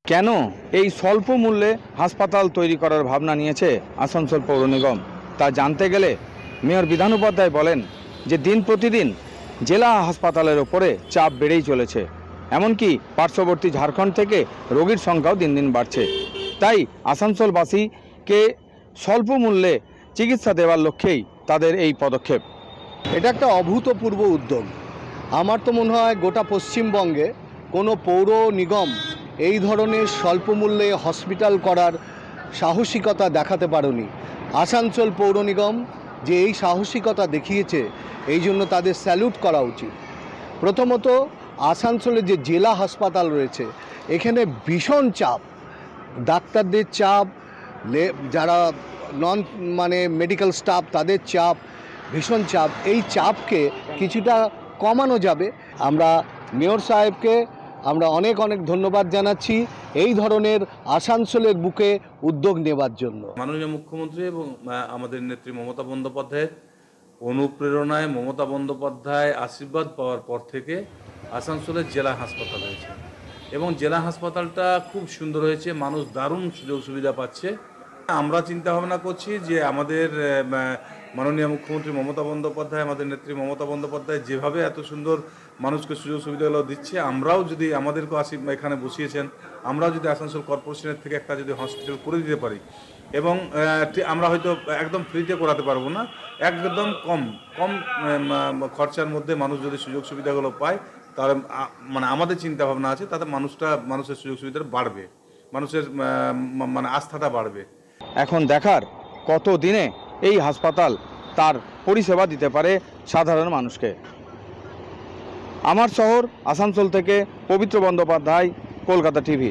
কেন এই স্বল্প মূল্যে হাসপাতাল তৈরি করার ভাবনা নিয়েছে আসানসোল পৌর নিগম তা জানতে গেলে মেয়র বিধান উপাধ্যায় বলেন যে দিন প্রতিদিন জেলা হাসপাতালের ওপরে চাপ বেড়েই চলেছে, এমনকি পার্শ্ববর্তী ঝাড়খণ্ড থেকে রোগীর সংখ্যাও দিন দিন বাড়ছে। তাই আসানসোলবাসীকে স্বল্প মূল্যে চিকিৎসা দেওয়ার লক্ষ্যেই তাদের এই পদক্ষেপ। এটা একটা অভূতপূর্ব উদ্যোগ। আমার তো মনে হয় গোটা পশ্চিমবঙ্গে কোনো পৌর নিগম এই ধরনের স্বল্প মূল্যে হসপিটাল করার সাহসিকতা দেখাতে পারেনি। আসানসোল পৌর নিগম যে এই সাহসিকতা দেখিয়েছে, এই জন্য তাদের স্যালুট করা উচিত। প্রথমত আসানসোলে যে জেলা হাসপাতাল রয়েছে, এখানে ভীষণ চাপ, ডাক্তারদের চাপ, যারা নন মেডিকেল স্টাফ তাদের চাপ, ভীষণ চাপ। এই চাপকে কিছুটা কমানো যাবে। আমরা মেয়র সাহেবকে আমরা অনেক অনেক ধন্যবাদ জানাচ্ছি এই ধরনের আসানসোলের বুকে উদ্যোগ নেবার জন্য। মাননীয় মুখ্যমন্ত্রী এবং আমাদের নেত্রী মমতা বন্দ্যোপাধ্যায়ের অনুপ্রেরণায়, মমতা বন্দ্যোপাধ্যায় আশীর্বাদ পাওয়ার পর থেকে আসানসোলের জেলা হাসপাতাল হয়েছে এবং জেলা হাসপাতালটা খুব সুন্দর হয়েছে, মানুষ দারুণ সুযোগ সুবিধা পাচ্ছে। আমরা চিন্তা ভাবনা করছি যে আমাদের মাননীয় মুখ্যমন্ত্রী মমতা বন্দ্যোপাধ্যায়, আমাদের নেত্রী মমতা বন্দ্যোপাধ্যায় যেভাবে এত সুন্দর মানুষকে সুযোগ সুবিধাগুলো দিচ্ছে, আমরাও যদি আমাদেরকেও এখানে বসিয়েছেন, আমরাও যদি আসানসোল কর্পোরেশনের থেকে একটা যদি হসপিটাল করে দিতে পারি এবং আমরা হয়তো একদম ফ্রিতে করাতে পারবো না, একদম কম খরচার মধ্যে মানুষ যদি সুযোগ সুবিধাগুলো পায়, তাহলে আমাদের চিন্তা ভাবনা আছে তাতে মানুষের সুযোগ সুবিধাটা বাড়বে, মানুষের আস্থাটা বাড়বে। এখন দেখার কত দিনে এই হাসপাতাল তার পরিষেবা দিতে পারে সাধারণ মানুষকে। আমার শহর আসানসোল থেকে পবিত্র বন্দ্যোপাধ্যায়, কলকাতা টিভি।